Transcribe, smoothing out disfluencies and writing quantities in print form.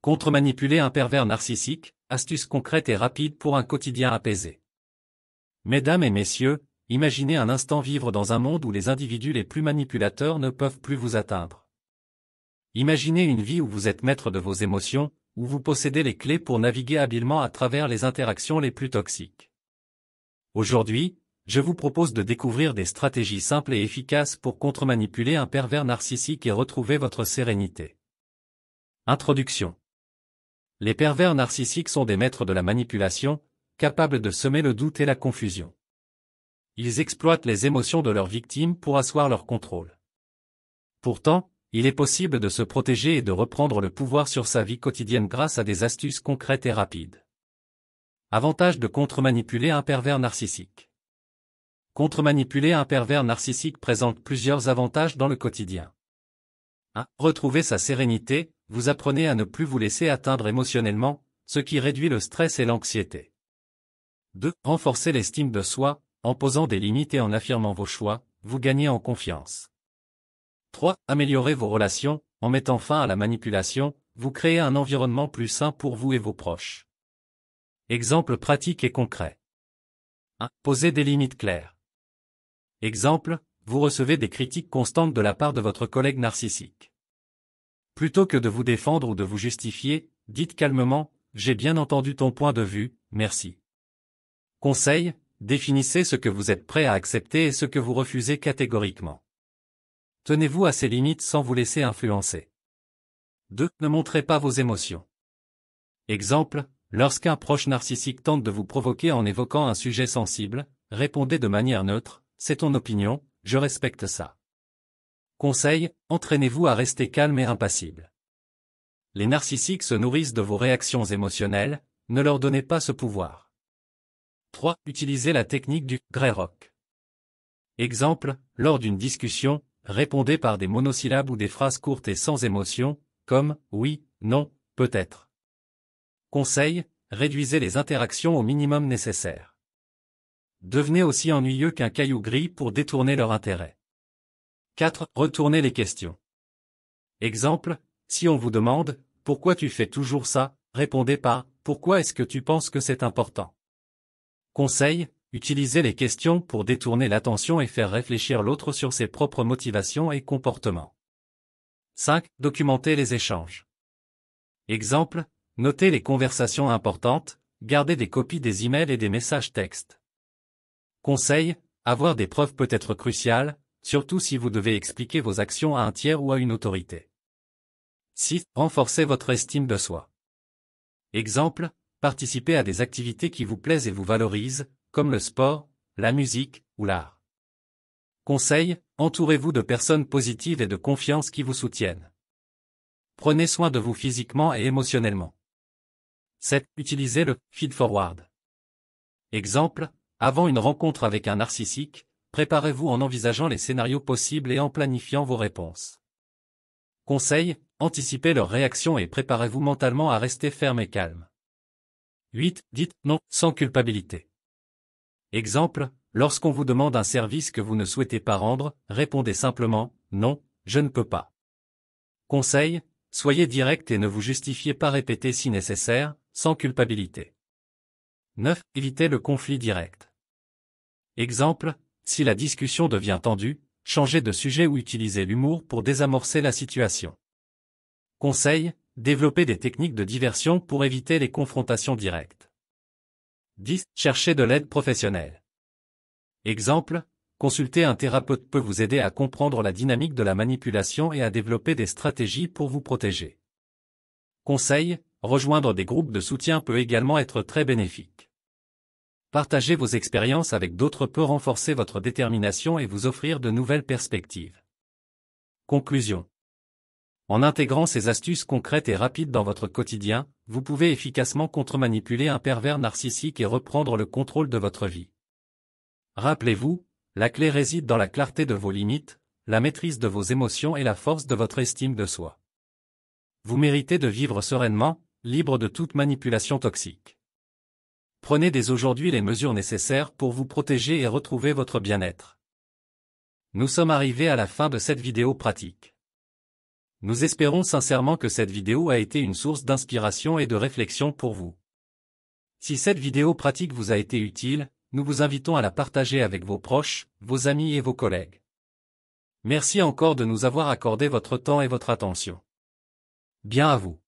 Contre-manipuler un pervers narcissique, astuces concrètes et rapides pour un quotidien apaisé. Mesdames et messieurs, imaginez un instant vivre dans un monde où les individus les plus manipulateurs ne peuvent plus vous atteindre. Imaginez une vie où vous êtes maître de vos émotions, où vous possédez les clés pour naviguer habilement à travers les interactions les plus toxiques. Aujourd'hui, je vous propose de découvrir des stratégies simples et efficaces pour contre-manipuler un pervers narcissique et retrouver votre sérénité. Introduction. Les pervers narcissiques sont des maîtres de la manipulation, capables de semer le doute et la confusion. Ils exploitent les émotions de leurs victimes pour asseoir leur contrôle. Pourtant, il est possible de se protéger et de reprendre le pouvoir sur sa vie quotidienne grâce à des astuces concrètes et rapides. Avantage de contre-manipuler un pervers narcissique. Contre-manipuler un pervers narcissique présente plusieurs avantages dans le quotidien. 1. Retrouver sa sérénité, vous apprenez à ne plus vous laisser atteindre émotionnellement, ce qui réduit le stress et l'anxiété. 2. Renforcer l'estime de soi, en posant des limites et en affirmant vos choix, vous gagnez en confiance. 3. Améliorer vos relations, en mettant fin à la manipulation, vous créez un environnement plus sain pour vous et vos proches. Exemple pratique et concret. 1. Poser des limites claires. Exemple, vous recevez des critiques constantes de la part de votre collègue narcissique. Plutôt que de vous défendre ou de vous justifier, dites calmement « J'ai bien entendu ton point de vue, merci ». Conseil, définissez ce que vous êtes prêt à accepter et ce que vous refusez catégoriquement. Tenez-vous à ces limites sans vous laisser influencer. 2. Ne montrez pas vos émotions. Exemple, lorsqu'un proche narcissique tente de vous provoquer en évoquant un sujet sensible, répondez de manière neutre « C'est ton opinion, je respecte ça ». Conseil, entraînez-vous à rester calme et impassible. Les narcissiques se nourrissent de vos réactions émotionnelles, ne leur donnez pas ce pouvoir. 3. Utilisez la technique du « grey rock ». Exemple, lors d'une discussion, répondez par des monosyllabes ou des phrases courtes et sans émotion, comme « oui, non, peut-être ». Conseil, réduisez les interactions au minimum nécessaire. Devenez aussi ennuyeux qu'un caillou gris pour détourner leur intérêt. 4. Retournez les questions. Exemple, si on vous demande « Pourquoi tu fais toujours ça ?», répondez par « Pourquoi est-ce que tu penses que c'est important ?» Conseil, utilisez les questions pour détourner l'attention et faire réfléchir l'autre sur ses propres motivations et comportements. 5. Documentez les échanges. Exemple, notez les conversations importantes, gardez des copies des emails et des messages textes. Conseil, avoir des preuves peut être crucial, surtout si vous devez expliquer vos actions à un tiers ou à une autorité. 6. Renforcez votre estime de soi. Exemple, participez à des activités qui vous plaisent et vous valorisent, comme le sport, la musique ou l'art. Conseil, entourez-vous de personnes positives et de confiance qui vous soutiennent. Prenez soin de vous physiquement et émotionnellement. 7. Utilisez le « feed-forward ». Exemple, avant une rencontre avec un narcissique, préparez-vous en envisageant les scénarios possibles et en planifiant vos réponses. Conseil, anticipez leurs réactions et préparez-vous mentalement à rester ferme et calme. 8. Dites non sans culpabilité. Exemple, lorsqu'on vous demande un service que vous ne souhaitez pas rendre, répondez simplement « Non, je ne peux pas ». Conseil, soyez direct et ne vous justifiez pas répéter si nécessaire, sans culpabilité. 9. Évitez le conflit direct. Exemple, si la discussion devient tendue, changez de sujet ou utilisez l'humour pour désamorcer la situation. Conseil, développez des techniques de diversion pour éviter les confrontations directes. 10. Cherchez de l'aide professionnelle. Exemple, consulter un thérapeute peut vous aider à comprendre la dynamique de la manipulation et à développer des stratégies pour vous protéger. Conseil, rejoindre des groupes de soutien peut également être très bénéfique. Partager vos expériences avec d'autres peut renforcer votre détermination et vous offrir de nouvelles perspectives. Conclusion. En intégrant ces astuces concrètes et rapides dans votre quotidien, vous pouvez efficacement contre-manipuler un pervers narcissique et reprendre le contrôle de votre vie. Rappelez-vous, la clé réside dans la clarté de vos limites, la maîtrise de vos émotions et la force de votre estime de soi. Vous méritez de vivre sereinement, libre de toute manipulation toxique. Prenez dès aujourd'hui les mesures nécessaires pour vous protéger et retrouver votre bien-être. Nous sommes arrivés à la fin de cette vidéo pratique. Nous espérons sincèrement que cette vidéo a été une source d'inspiration et de réflexion pour vous. Si cette vidéo pratique vous a été utile, nous vous invitons à la partager avec vos proches, vos amis et vos collègues. Merci encore de nous avoir accordé votre temps et votre attention. Bien à vous.